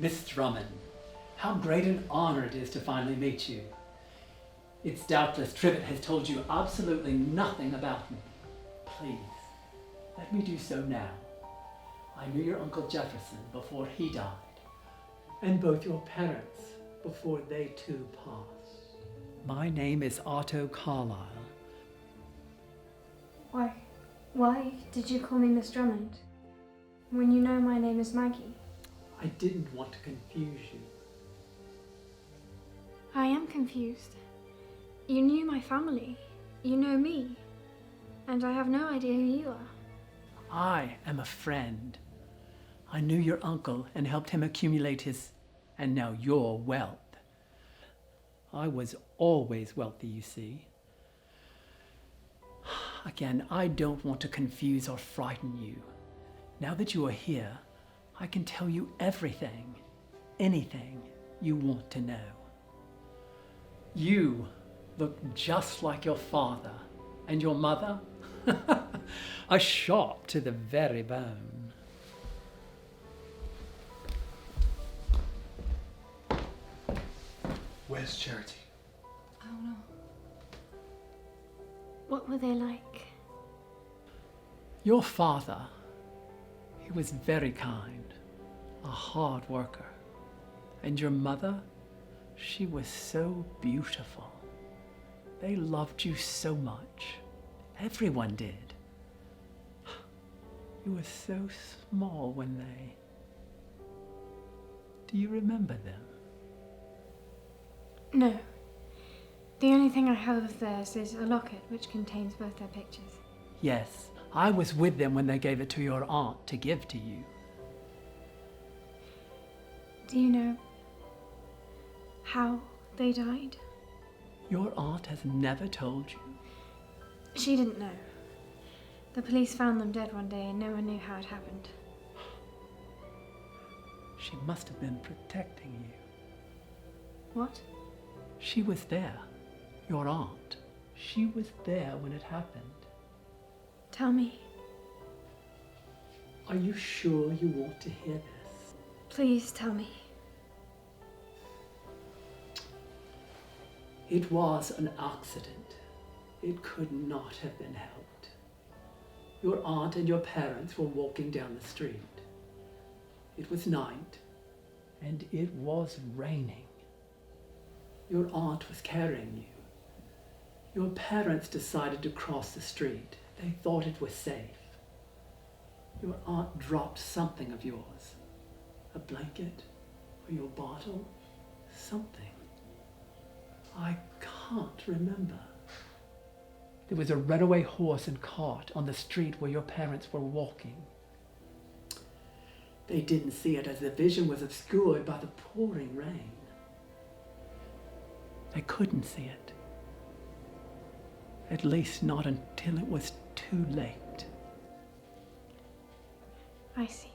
Miss Drummond, how great an honor it is to finally meet you. It's doubtless Trivet has told you absolutely nothing about me. Please, let me do so now. I knew your Uncle Jefferson before he died, and both your parents before they too passed. My name is Otto Carlisle. Why did you call me Miss Drummond, when you know my name is Maggie? I didn't want to confuse you. I am confused. You knew my family. You know me. And I have no idea who you are. I am a friend. I knew your uncle and helped him accumulate his, and now your wealth. I was always wealthy, you see. Again, I don't want to confuse or frighten you. Now that you are here, I can tell you everything, anything you want to know. You look just like your father, and your mother, are sharp to the very bone. Where's Charity? Oh no. What were they like? Your father, he was very kind, a hard worker. And your mother, she was so beautiful. They loved you so much. Everyone did. You were so small when they... Do you remember them? No. The only thing I have of theirs is a locket which contains both their pictures. Yes, I was with them when they gave it to your aunt to give to you. Do you know how they died? Your aunt has never told you? She didn't know. The police found them dead one day and no one knew how it happened. She must have been protecting you. What? She was there. Your aunt. She was there when it happened. Tell me. Are you sure you want to hear this? Please tell me. It was an accident. It could not have been helped. Your aunt and your parents were walking down the street. It was night, and it was raining. Your aunt was carrying you. Your parents decided to cross the street. They thought it was safe. Your aunt dropped something of yours. A blanket or your bottle, something. I can't remember. There was a runaway horse and cart on the street where your parents were walking. They didn't see it as the vision was obscured by the pouring rain. They couldn't see it. At least not until it was too late. I see.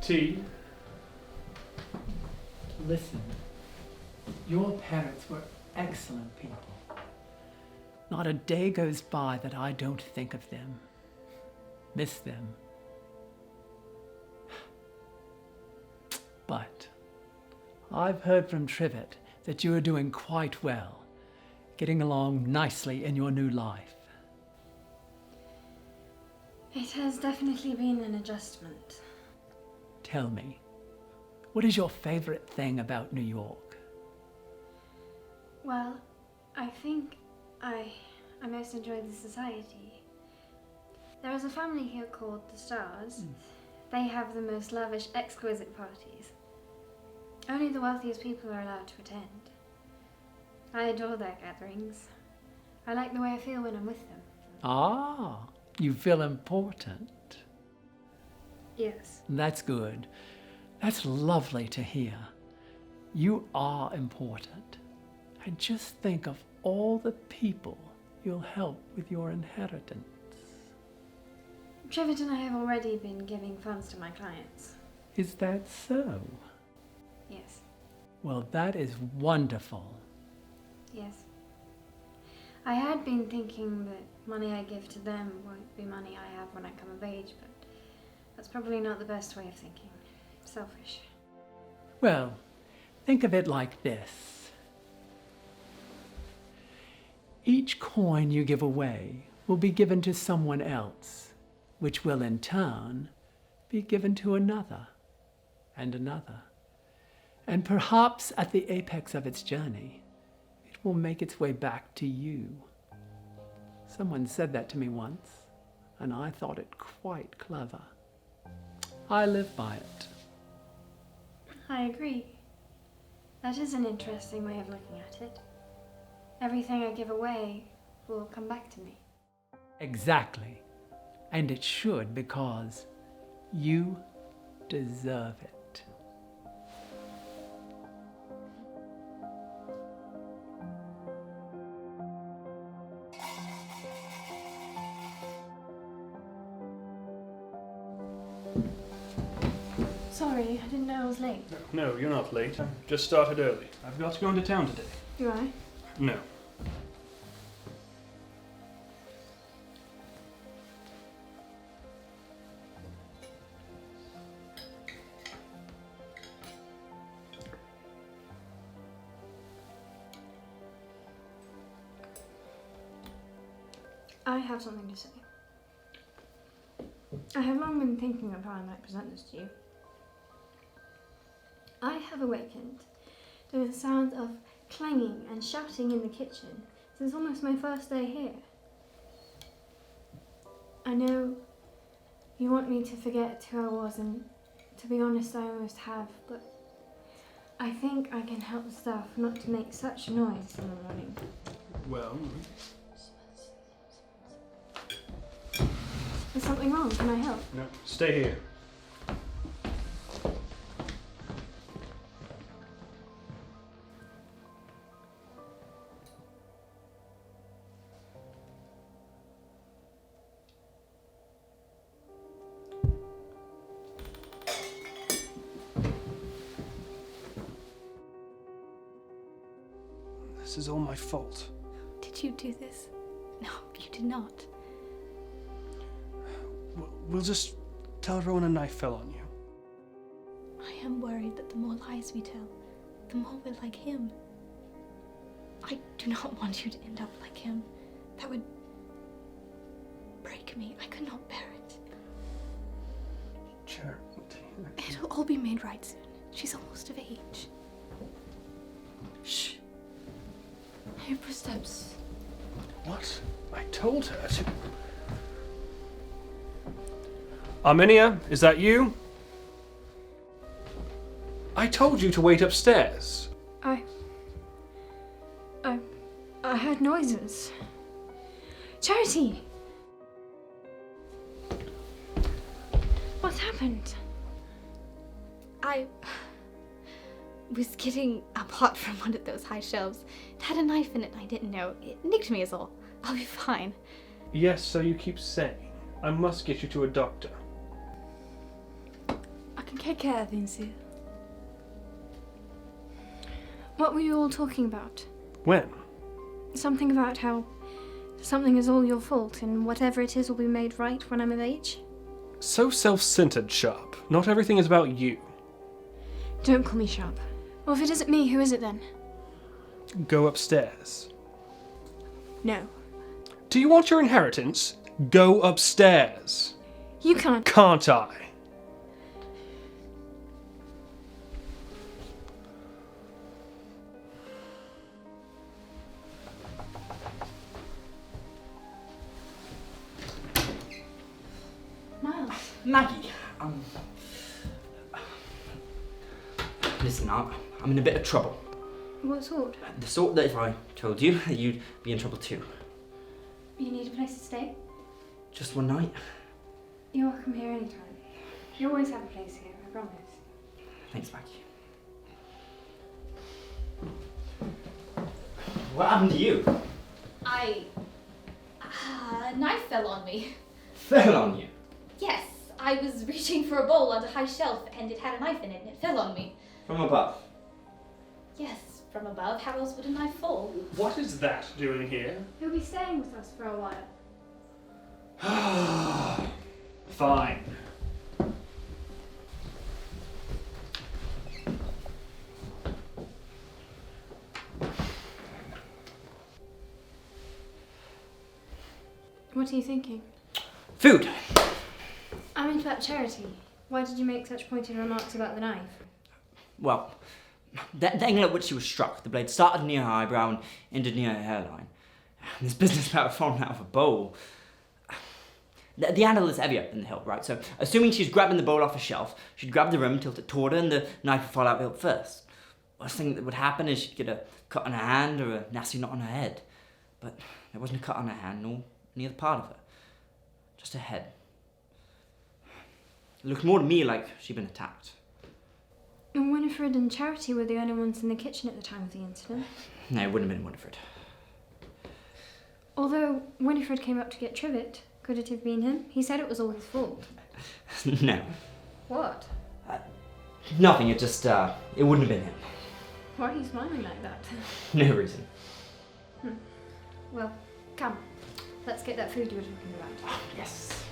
Tea. Listen, your parents were excellent people. Not a day goes by that I don't think of them, miss them. But I've heard from Trivet that you are doing quite well, getting along nicely in your new life. It has definitely been an adjustment. Tell me, what is your favorite thing about New York? Well, I think I most enjoy the society. There is a family here called the Stars. They have the most lavish, exquisite parties. Only the wealthiest people are allowed to attend. I adore their gatherings. I like the way I feel when I'm with them. Ah, you feel important. Yes. That's good. That's lovely to hear. You are important. And just think of all the people you'll help with your inheritance. Trivet and I have already been giving funds to my clients. Is that so? Yes. Well, that is wonderful. Yes. I had been thinking that money I give to them won't be money I have when I come of age, but that's probably not the best way of thinking. Selfish. Well, think of it like this. Each coin you give away will be given to someone else, which will in turn be given to another and another. And perhaps at the apex of its journey, it will make its way back to you. Someone said that to me once, and I thought it quite clever. I live by it. I agree. That is an interesting way of looking at it. Everything I give away will come back to me. Exactly. And it should, because you deserve it. Sorry, I didn't know I was late. No, you're not late. I just started early. I've got to go into town today. Do I? No. I have something to say. I have long been thinking of how I might present this to you. I have awakened to the sound of clanging and shouting in the kitchen since almost my first day here. I know you want me to forget who I was, and to be honest, I almost have, but I think I can help the staff not to make such noise in the morning. Well, Is something wrong? Can I help? no, stay here. This is all my fault. Did you do this? No, you did not. We'll just tell everyone a knife fell on you. I am worried that the more lies we tell, the more we're like him. I do not want you to end up like him. That would break me. I could not bear it. Charity. It'll all be made right soon. She's almost of age. Shh. I hear footsteps. What? I told her to... Arminia, is that you? I told you to wait upstairs. I heard noises. Charity! What's happened? I was getting a pot from one of those high shelves. It had a knife in it and I didn't know. It nicked me is all. I'll be fine. Yes, so you keep saying. I must get you to a doctor. I can take care of things here. What were you all talking about? When? Something about how something is all your fault and whatever it is will be made right when I'm of age? So self-centered, Sharpe. Not everything is about you. Don't call me Sharpe. Well, if it isn't me, who is it then? Go upstairs. No. Do you want your inheritance? Go upstairs. You can't. Can't I? Miles. Maggie, listen, I'm in a bit of trouble. What sort? The sort that if I told you, you'd be in trouble too. You need a place to stay? Just one night. You're welcome here anytime. You always have a place here, I promise. Thanks, Maggie. What happened to you? A knife fell on me. Fell on you? Yes, I was reaching for a bowl on a high shelf and it had a knife in it and it fell on me. From above? Yes, from above, how else would a knife fall? What is that doing here? He'll be staying with us for a while. Fine. What are you thinking? Food! I meant about charity. Why did you make such pointed remarks about the knife? Well, the angle at which she was struck, the blade started near her eyebrow and ended near her hairline. This business about falling out of a bowl. The handle is heavier than the hilt, right? So, assuming she's grabbing the bowl off a shelf, she'd grab the rim, tilt it toward her, and the knife would fall out the hilt first. Worst thing that would happen is she'd get a cut on her hand or a nasty knot on her head. But there wasn't a cut on her hand, nor any other part of her. Just her head. It looked more to me like she'd been attacked. And Winifred and Charity were the only ones in the kitchen at the time of the incident. No, it wouldn't have been Winifred. Although Winifred came up to get trivet, could it have been him? He said it was all his fault. No. What? Nothing, it just, it wouldn't have been him. Why are you smiling like that? No reason. Well, come. Let's get that food you were talking about. Oh, yes.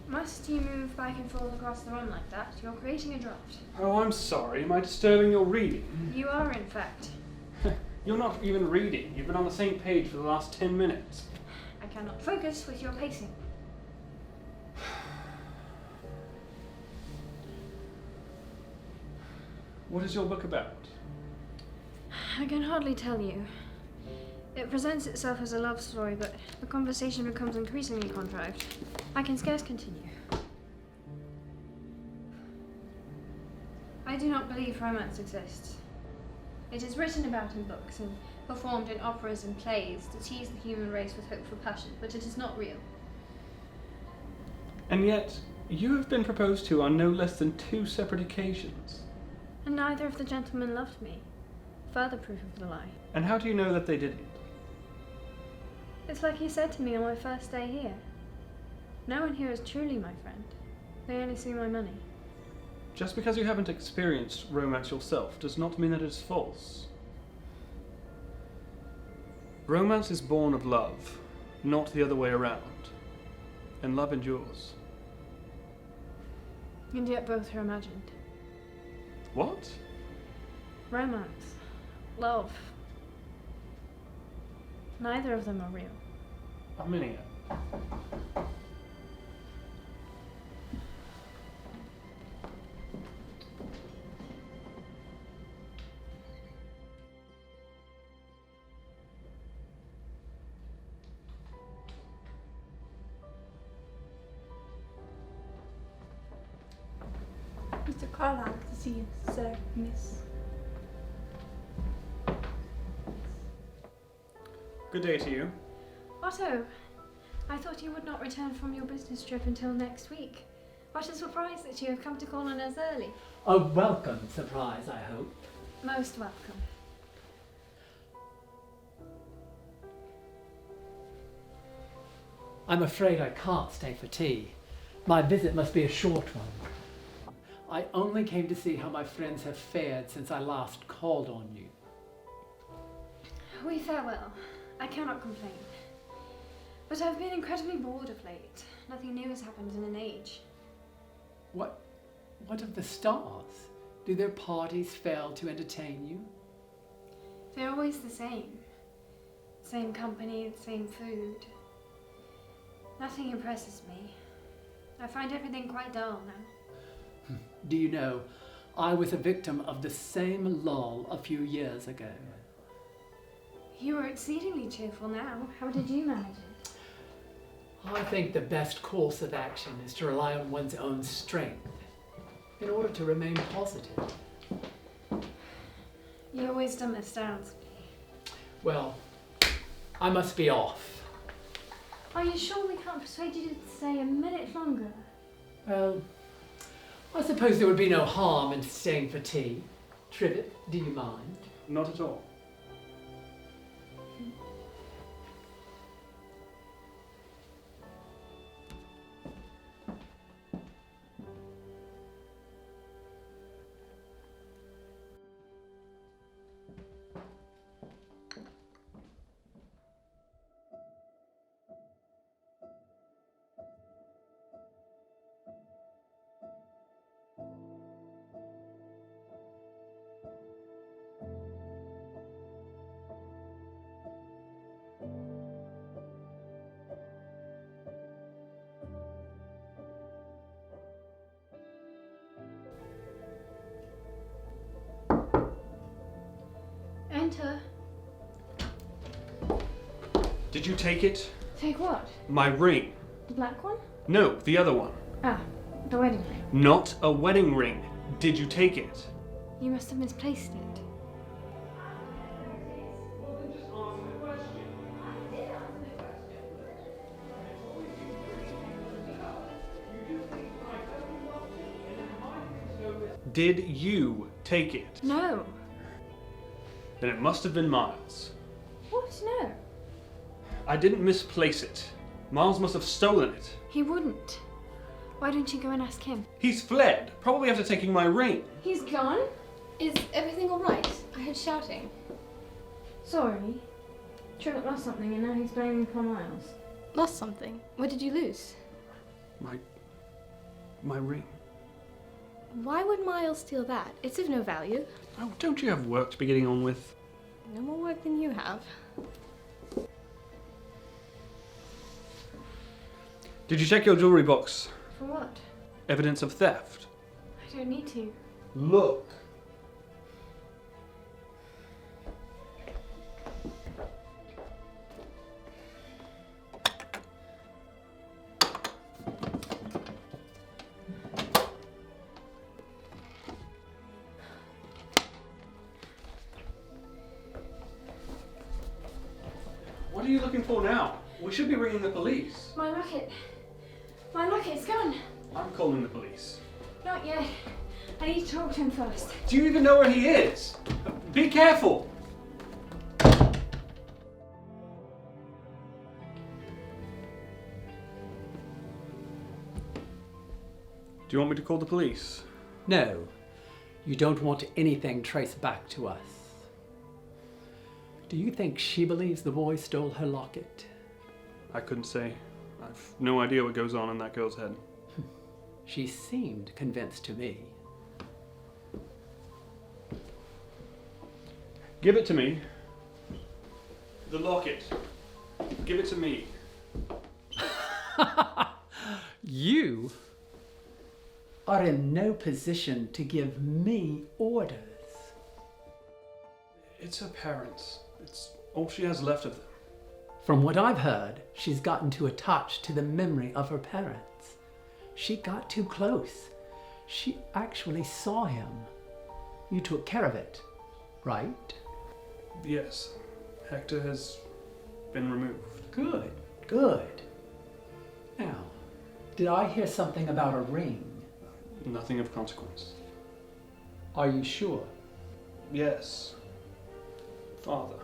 Must you move back and forth across the room like that? You're creating a draft. Oh, I'm sorry. Am I disturbing your reading? You are, in fact. You're not even reading. You've been on the same page for the last 10 minutes. I cannot focus with your pacing. What is your book about? I can hardly tell you. It presents itself as a love story, but the conversation becomes increasingly contrived. I can scarce continue. I do not believe romance exists. It is written about in books and performed in operas and plays to tease the human race with hope for passion, but it is not real. And yet, you have been proposed to on no less than 2 separate occasions. And neither of the gentlemen loved me. Further proof of the lie. And how do you know that they didn't? It's like he said to me on my first day here. No one here is truly my friend. They only see my money. Just because you haven't experienced romance yourself does not mean that it is false. Romance is born of love, not the other way around. And love endures. And yet both are imagined. What? Romance. Love. Neither of them are real. Arminia. Mr. Carlisle to see you, sir, miss. Good day to you. Otto, I thought you would not return from your business trip until next week. What a surprise that you have come to call on us early. A welcome surprise, I hope. Most welcome. I'm afraid I can't stay for tea. My visit must be a short one. I only came to see how my friends have fared since I last called on you. We fare well. I cannot complain. But I've been incredibly bored of late. Nothing new has happened in an age. What of the stars? Do their parties fail to entertain you? They're always the same. Same company, same food. Nothing impresses me. I find everything quite dull now. Do you know, I was a victim of the same lull a few years ago. You are exceedingly cheerful now. How did you manage it? I think the best course of action is to rely on one's own strength in order to remain positive. Your wisdom astounds me. Well, I must be off. Are you sure we can't persuade you to stay a minute longer? Well, I suppose there would be no harm in staying for tea. Trivet, do you mind? Not at all. Enter. Did you take it? Take what? My ring. The black one? No, the other one. Ah, the wedding ring. Not a wedding ring. Did you take it? You must have misplaced it. Did you take it? No. Then it must have been Miles. What? No. I didn't misplace it. Miles must have stolen it. He wouldn't. Why don't you go and ask him? He's fled, probably after taking my ring. He's gone? Is everything alright? I heard shouting. Sorry. Trivet lost something and now he's blaming me on Miles. Lost something? What did you lose? My ring. Why would Miles steal that? It's of no value. Oh, don't you have work to be getting on with? No more work than you have. Did you check your jewelry box? For what? Evidence of theft. I don't need to. Look. What are you looking for now? We should be ringing the police. My locket. My locket's gone. I'm calling the police. Not yet. I need to talk to him first. Do you even know where he is? Be careful! Do you want me to call the police? No, you don't want anything traced back to us. Do you think she believes the boy stole her locket? I couldn't say. I've no idea what goes on in that girl's head. She seemed convinced to me. Give it to me. The locket. Give it to me. You are in no position to give me orders. It's her parents. It's all she has left of them. From what I've heard, she's gotten too attached to the memory of her parents. She got too close. She actually saw him. You took care of it, right? Yes. Hector has been removed. Good, good. Now, did I hear something about a ring? Nothing of consequence. Are you sure? Yes. Father.